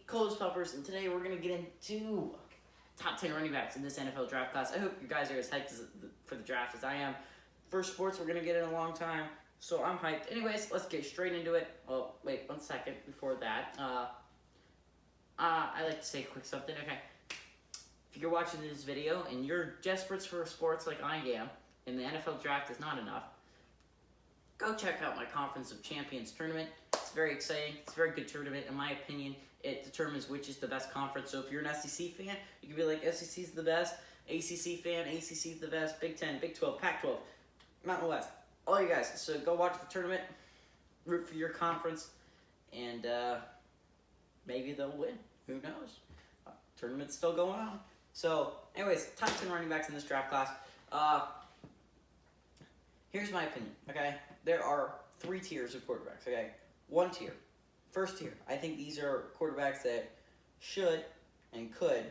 Coles Peppers, and today we're going to get into top 10 running backs in this NFL draft class. I hope you guys are as hyped for the draft as I am. First sports we're going to get in a long time, so I'm hyped. Anyways, let's get straight into it. Oh, wait, 1 second before that. I like to say a quick something, okay? If you're watching this video and you're desperate for sports like I am, and the NFL draft is not enough, go check out my Conference of Champions tournament. It's very exciting. It's a very good tournament. In my opinion, it determines which is the best conference. So if you're an SEC fan, you can be like, SEC's the best. ACC fan, ACC's the best. Big 10, Big 12, Pac-12, Mountain West. All you guys. So go watch the tournament, root for your conference, and maybe they'll win. Who knows? Tournament's still going on. So, anyways, top 10 running backs in this draft class. Here's my opinion, okay? There are 3 tiers of quarterbacks, okay? 1 tier. First tier. I think these are quarterbacks that should and could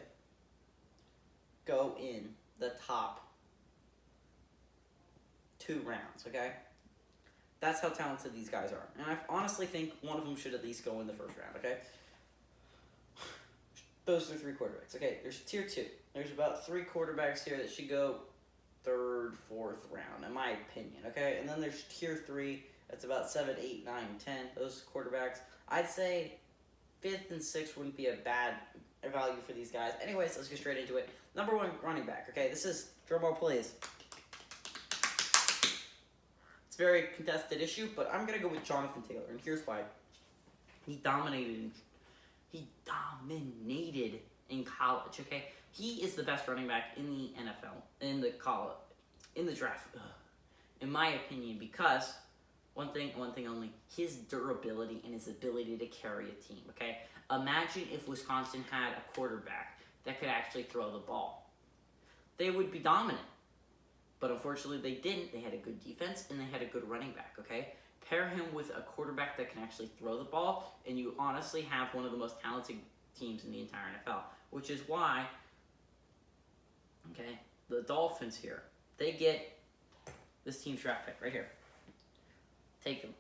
go in the top 2 rounds, okay? That's how talented these guys are. And I honestly think one of them should at least go in the first round, okay? Those are 3 quarterbacks, okay? There's tier 2. There's about 3 quarterbacks here that should go 3rd, 4th round, in my opinion, okay? And then there's tier 3, that's about 7, 8, 9, 10, those quarterbacks. I'd say 5th and 6th wouldn't be a bad value for these guys. Anyways, let's get straight into it. Number 1 running back, okay? This is, drum roll please. It's a very contested issue, but I'm going to go with Jonathan Taylor, and here's why. He dominated in college, okay? He is the best running back in the NFL, in the draft, in my opinion, because one thing only, his durability and his ability to carry a team, okay? Imagine if Wisconsin had a quarterback that could actually throw the ball. They would be dominant, but unfortunately they didn't. They had a good defense and they had a good running back, okay? Pair him with a quarterback that can actually throw the ball, and you honestly have one of the most talented teams in the entire NFL, which is why, okay, the Dolphins here, they get this team's draft pick right here. Take them,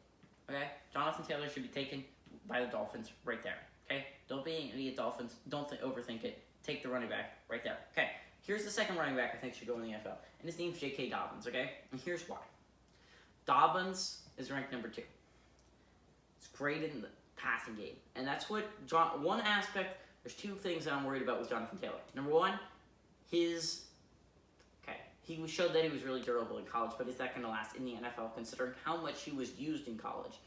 okay? Jonathan Taylor should be taken by the Dolphins right there, okay? Don't be an idiot, Dolphins. Don't overthink it. Take the running back right there, okay? Here's the second running back I think should go in the NFL, and his name's J.K. Dobbins, okay? And here's why. Dobbins is ranked number 2. It's great in the passing game, and that's what one aspect. There's 2 things that I'm worried about with Jonathan Taylor. Number 1, he showed that he was really durable in college, but is that going to last in the NFL considering how much he was used in college?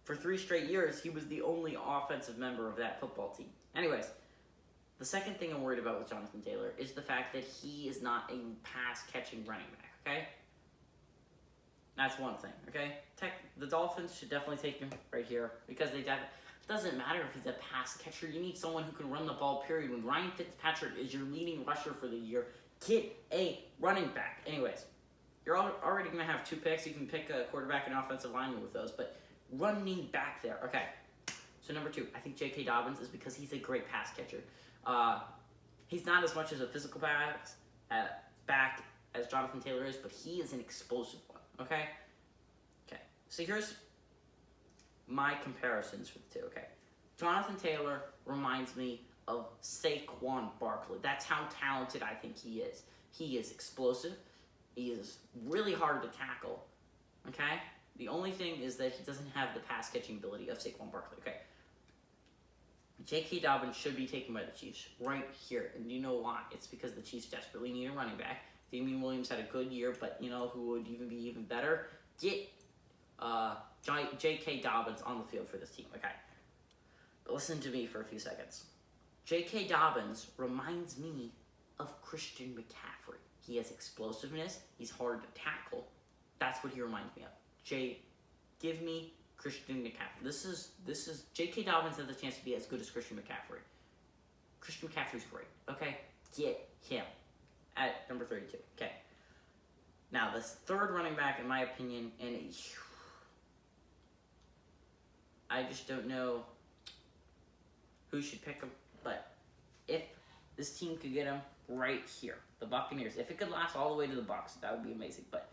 For 3 straight years, he was the only offensive member of that football team. Anyways, the second thing I'm worried about with Jonathan Taylor is the fact that he is not a pass-catching running back, okay? That's one thing, okay? The Dolphins should definitely take him right here because it doesn't matter if he's a pass catcher. You need someone who can run the ball, period. When Ryan Fitzpatrick is your leading rusher for the year, get a running back. Anyways, you're already going to have 2 picks. You can pick a quarterback and offensive lineman with those, but running back there. Okay, so number 2, I think J.K. Dobbins is because he's a great pass catcher. He's not as much as a physical back as Jonathan Taylor is, but he is an explosive one, okay? Okay, so here's my comparisons for the 2, okay? Jonathan Taylor reminds me of Saquon Barkley. That's how talented I think he is. He is explosive. He is really hard to tackle, okay? The only thing is that he doesn't have the pass-catching ability of Saquon Barkley, okay? J.K. Dobbins should be taken by the Chiefs right here, and you know why? It's because the Chiefs desperately need a running back. Damian Williams had a good year, but you know who would even be even better? Get J.K. Dobbins on the field for this team, okay? But listen to me for a few seconds. J.K. Dobbins reminds me of Christian McCaffrey. He has explosiveness. He's hard to tackle. That's what he reminds me of. Give me Christian McCaffrey. This is J.K. Dobbins has the chance to be as good as Christian McCaffrey. Christian McCaffrey's great. Okay, get him at number 32. Okay. Now this 3rd running back, in my opinion, and I just don't know who should pick him. But if this team could get him right here, the Buccaneers, if it could last all the way to the Bucs, that would be amazing. But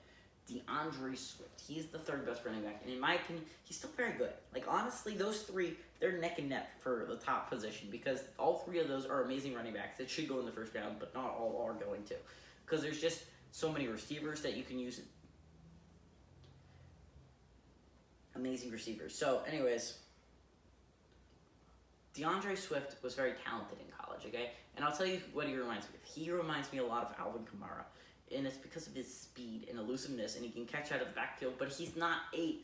DeAndre Swift. He's the third best running back, and in my opinion, he's still very good. Like, honestly, those three, they're neck and neck for the top position because all three of those are amazing running backs that should go in the first round, but not all are going to. Because there's just so many receivers that you can use. Amazing receivers. So, anyways, DeAndre Swift was very talented in college, okay? And I'll tell you what he reminds me of. He reminds me a lot of Alvin Kamara. And it's because of his speed and elusiveness, and he can catch out of the backfield, but he's not a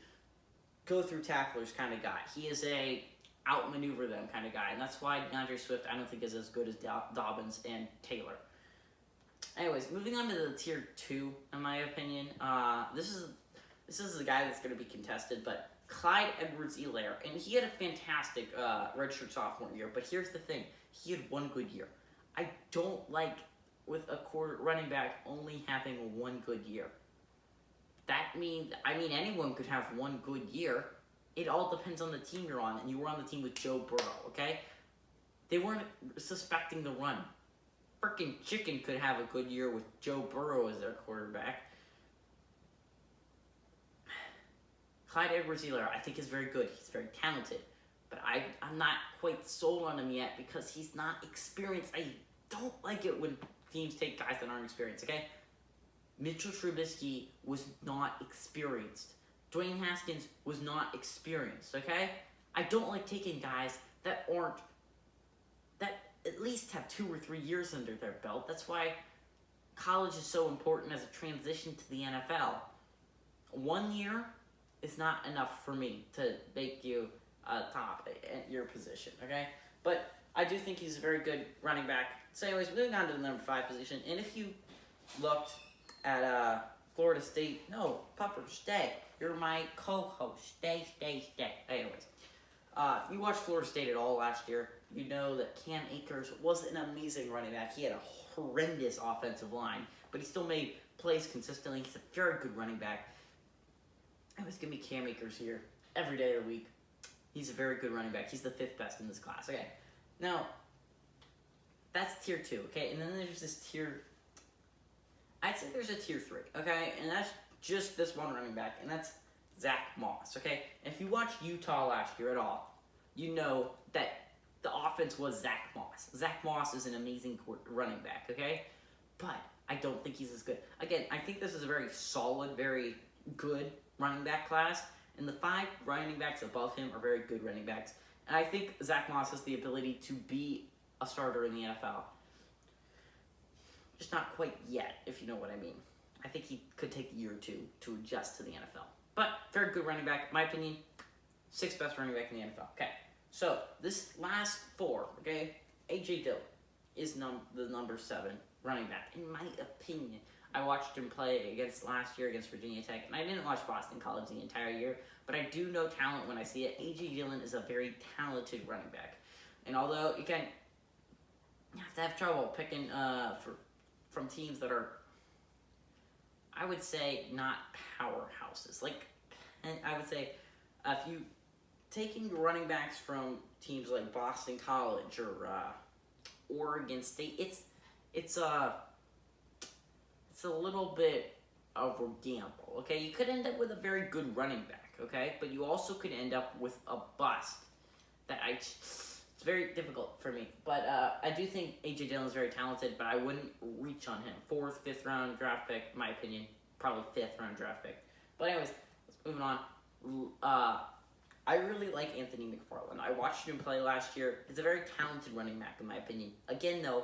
go-through tacklers kind of guy. He is a outmaneuver them kind of guy, and that's why DeAndre Swift, I don't think, is as good as Dobbins and Taylor. Anyways, moving on to the tier 2, in my opinion, this is a guy that's going to be contested, but Clyde Edwards-Helaire, and he had a fantastic redshirt sophomore year, but here's the thing, he had one good year. I don't like with a quarter running back only having one good year. That means, anyone could have one good year. It all depends on the team you're on, and you were on the team with Joe Burrow, okay? They weren't suspecting the run. Frickin' Chicken could have a good year with Joe Burrow as their quarterback. Clyde Edwards-Helaire, I think, is very good. He's very talented. But I'm not quite sold on him yet because he's not experienced. I don't like it when teams take guys that aren't experienced, okay? Mitchell Trubisky was not experienced. Dwayne Haskins was not experienced, okay? I don't like taking guys that at least have 2 or 3 years under their belt. That's why college is so important as a transition to the NFL. 1 year is not enough for me to make you top at your position, okay? But I do think he's a very good running back. So anyways, moving on to the number 5 position. And if you looked at Florida State, no, Pupper, stay. You're my co-host. Stay. Anyways, you watched Florida State at all last year, you know that Cam Akers was an amazing running back. He had a horrendous offensive line, but he still made plays consistently. He's a very good running back. Anyways, give me Cam Akers here every day of the week. He's a very good running back. He's the 5th best in this class. Okay, now, that's tier 2, okay? And then there's this tier... I'd say there's a tier 3, okay? And that's just this one running back, and that's Zach Moss, okay? And if you watched Utah last year at all, you know that the offense was Zach Moss. Zach Moss is an amazing running back, okay? But I don't think he's as good. Again, I think this is a very solid, very good running back class, and the 5 running backs above him are very good running backs. And I think Zach Moss has the ability to be a starter in the NFL. Just not quite yet, if you know what I mean. I think he could take a year or 2 to adjust to the NFL. But very good running back, in my opinion. 6th best running back in the NFL. Okay, so this last 4, okay, A.J. Dillon is the number 7 running back. In my opinion, I watched him play last year against Virginia Tech, and I didn't watch Boston College the entire year, but I do know talent when I see it. A.J. Dillon is a very talented running back. And although you have to have trouble picking from teams that are, I would say, not powerhouses. And I would say, if you taking running backs from teams like Boston College or Oregon State, it's a little bit of a gamble. Okay, you could end up with a very good running back. Okay, but you also could end up with a bust. It's very difficult for me. But I do think A.J. Dillon is very talented, but I wouldn't reach on him. 4th, 5th round draft pick, in my opinion. Probably 5th round draft pick. But anyways, let's move on. I really like Anthony McFarland. I watched him play last year. He's a very talented running back, in my opinion. Again, though,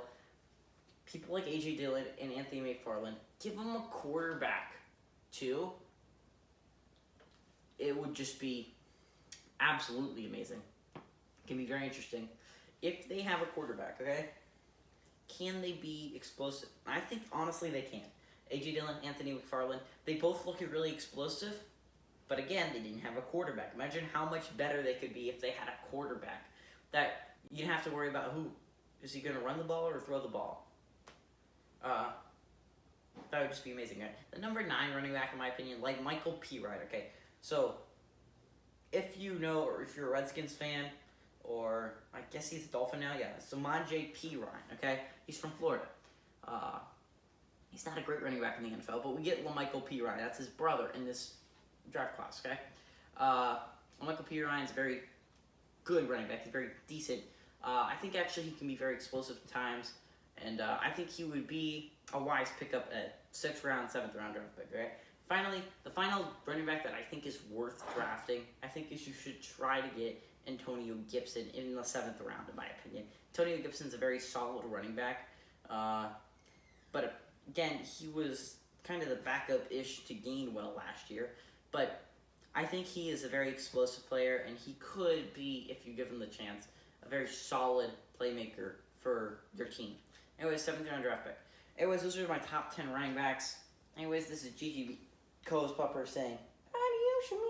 people like A.J. Dillon and Anthony McFarland, give him a quarterback, too. It would just be absolutely amazing. It can be very interesting. If they have a quarterback, okay, can they be explosive? I think, honestly, they can. A.J. Dillon, Anthony McFarland, they both look really explosive, but again, they didn't have a quarterback. Imagine how much better they could be if they had a quarterback. That you have to worry about who. Is he going to run the ball or throw the ball? That would just be amazing, right? The number 9 running back, in my opinion, like Michael Pirine, okay? So, if you know, or if you're a Redskins fan, or I guess he's a Dolphin now, yeah. Samaje Perine, okay? He's from Florida. He's not a great running back in the NFL, but we get LaMichael Pirine. That's his brother in this draft class, okay? LaMichael Pirine is a very good running back. He's very decent. I think actually he can be very explosive at times, and I think he would be a wise pickup at 6th round, 7th round draft pick, right? Finally, the final running back that I think is worth drafting, I think is you should try to get Antonio Gibson in the 7th round, in my opinion. Antonio Gibson's a very solid running back, but again, he was kind of the backup-ish to Gainwell last year, but I think he is a very explosive player, and he could be, if you give him the chance, a very solid playmaker for your team. Anyways, 7th round draft pick. Anyways, those are my top 10 running backs. Anyways, this is Gigi Co's Pupper saying, adios,